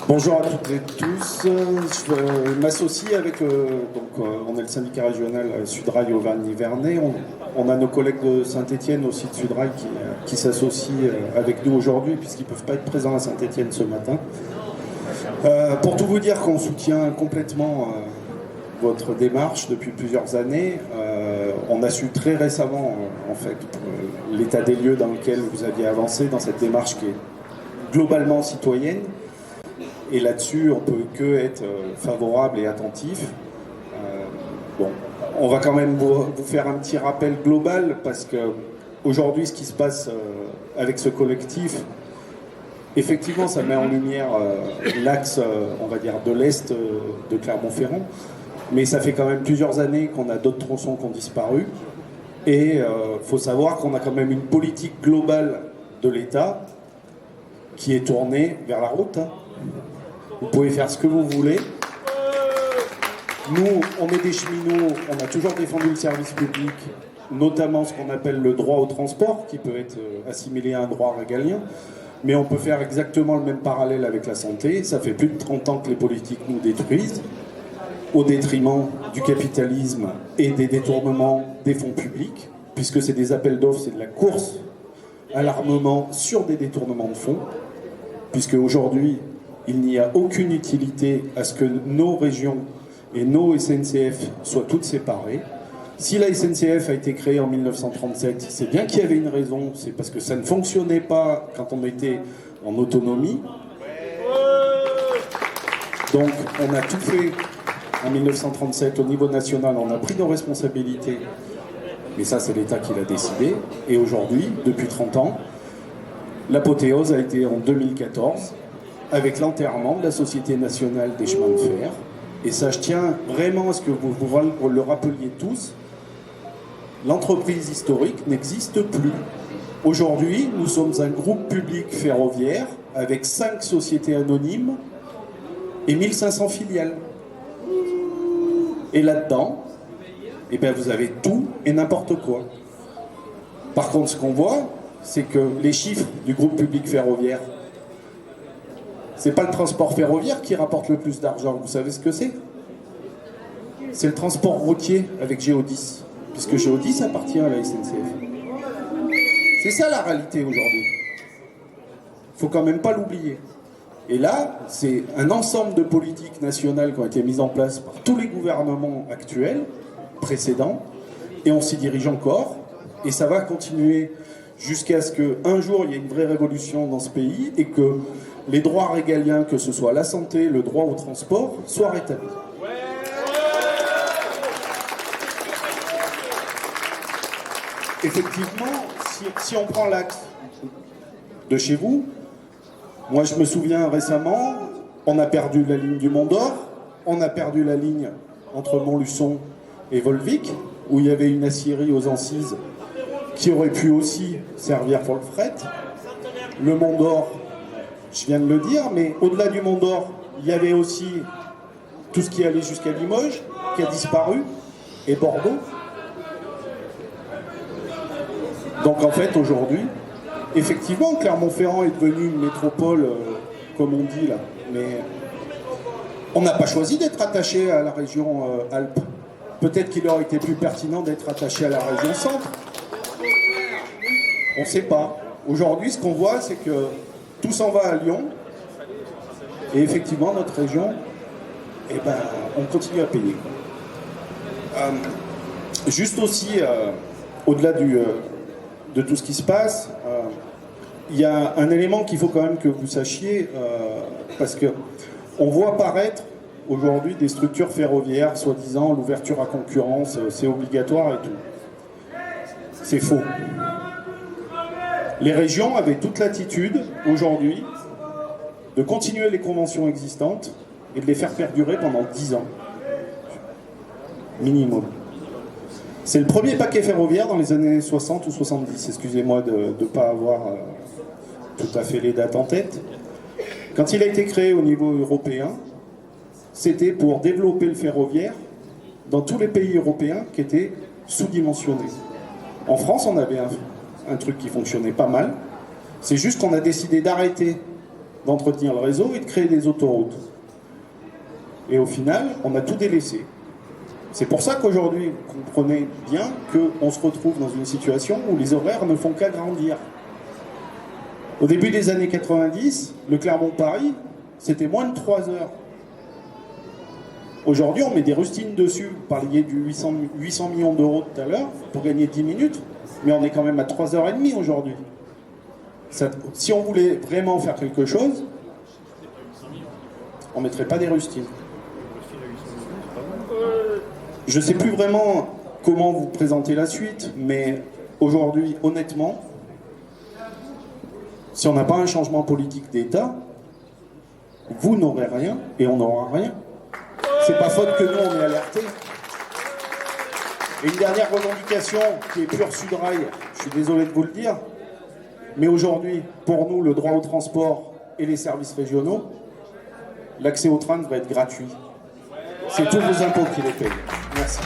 Bonjour à toutes et tous. Je m'associe avec, on est le syndicat régional Sudrail Auvergne-Nivernais. On a nos collègues de Saint-Étienne aussi de Sudrail qui s'associent avec nous aujourd'hui puisqu'ils ne peuvent pas être présents à Saint-Étienne ce matin. Pour tout vous dire qu'on soutient complètement votre démarche depuis plusieurs années. On a su très récemment en fait l'état des lieux dans lequel vous aviez avancé dans cette démarche qui est globalement citoyenne. Et là-dessus, on peut que être favorable et attentif. On va quand même vous faire un petit rappel global parce que aujourd'hui, ce qui se passe avec ce collectif, effectivement, ça met en lumière l'axe, on va dire, de l'Est de Clermont-Ferrand. Mais ça fait quand même plusieurs années qu'on a d'autres tronçons qui ont disparu. Et il faut savoir qu'on a quand même une politique globale de l'État qui est tournée vers la route. Vous pouvez faire ce que vous voulez. Nous, on est des cheminots, on a toujours défendu le service public, notamment ce qu'on appelle le droit au transport, qui peut être assimilé à un droit régalien. Mais on peut faire exactement le même parallèle avec la santé. Ça fait plus de 30 ans que les politiques nous détruisent, au détriment du capitalisme et des détournements des fonds publics, puisque c'est des appels d'offres, c'est de la course à l'armement sur des détournements de fonds, puisque aujourd'hui, il n'y a aucune utilité à ce que nos régions et nos SNCF soient toutes séparées. Si la SNCF a été créée en 1937, c'est bien qu'il y avait une raison, c'est parce que ça ne fonctionnait pas quand on était en autonomie. Donc on a tout fait en 1937 au niveau national, on a pris nos responsabilités, mais ça c'est l'État qui l'a décidé. Et aujourd'hui, depuis 30 ans, l'apothéose a été en 2014, avec l'enterrement de la Société nationale des chemins de fer. Et ça, je tiens vraiment à ce que vous le rappeliez tous. L'entreprise historique n'existe plus. Aujourd'hui, nous sommes un groupe public ferroviaire avec 5 sociétés anonymes et 1500 filiales. Et là-dedans, eh bien, vous avez tout et n'importe quoi. Par contre, ce qu'on voit, c'est que les chiffres du groupe public ferroviaire, c'est pas le transport ferroviaire qui rapporte le plus d'argent. Vous savez ce que c'est? C'est le transport routier avec Géodis, puisque Géodis appartient à la SNCF. C'est ça la réalité aujourd'hui. Il faut quand même pas l'oublier. Et là, c'est un ensemble de politiques nationales qui ont été mises en place par tous les gouvernements actuels, précédents, et on s'y dirige encore, et ça va continuer jusqu'à ce qu'un jour il y ait une vraie révolution dans ce pays et que les droits régaliens, que ce soit la santé, le droit au transport, soient rétablis. Effectivement, si on prend l'axe de chez vous, moi je me souviens récemment, on a perdu la ligne du Mont d'Or, on a perdu la ligne entre Montluçon et Volvic, où il y avait une aciérie aux Ancises qui aurait pu aussi servir pour le fret. Le Mont d'Or, je viens de le dire, mais au-delà du Mont d'Or, il y avait aussi tout ce qui allait jusqu'à Limoges, qui a disparu, et Bordeaux. Donc en fait, aujourd'hui, effectivement, Clermont-Ferrand est devenu une métropole, comme on dit là, mais on n'a pas choisi d'être attaché à la région Alpes. Peut-être qu'il aurait été plus pertinent d'être attaché à la région Centre. On ne sait pas. Aujourd'hui, ce qu'on voit, c'est que tout s'en va à Lyon. Et effectivement, notre région, eh ben, on continue à payer. Juste aussi, au-delà de tout ce qui se passe, il y a un élément qu'il faut quand même que vous sachiez, parce que on voit apparaître aujourd'hui des structures ferroviaires, soi-disant l'ouverture à concurrence, c'est obligatoire et tout. C'est faux. Les régions avaient toute l'attitude, aujourd'hui, de continuer les conventions existantes et de les faire perdurer pendant 10 ans. Minimum. C'est le premier paquet ferroviaire dans les années 60 ou 70. Excusez-moi de ne pas avoir tout à fait les dates en tête. Quand il a été créé au niveau européen, c'était pour développer le ferroviaire dans tous les pays européens qui étaient sous-dimensionnés. En France, on avait un truc qui fonctionnait pas mal. C'est juste qu'on a décidé d'arrêter d'entretenir le réseau et de créer des autoroutes. Et au final, on a tout délaissé. C'est pour ça qu'aujourd'hui, vous comprenez bien qu'on se retrouve dans une situation où les horaires ne font qu'agrandir. Au début des années 90, le Clermont-Paris, c'était moins de 3 heures. Aujourd'hui, on met des rustines dessus. Vous parliez du 800 millions d'euros tout à l'heure pour gagner 10 minutes, mais on est quand même à 3h30 aujourd'hui. Si on voulait vraiment faire quelque chose, on ne mettrait pas des rustines. Je ne sais plus vraiment comment vous présenter la suite, mais aujourd'hui, honnêtement, si on n'a pas un changement politique d'État, vous n'aurez rien et on n'aura rien. C'est pas faute que nous, on est alertés. Et une dernière revendication qui est pure Sudrail, je suis désolé de vous le dire, mais aujourd'hui, pour nous, le droit au transport et les services régionaux, l'accès au train devrait être gratuit. C'est tous vos impôts qui les payent. Merci.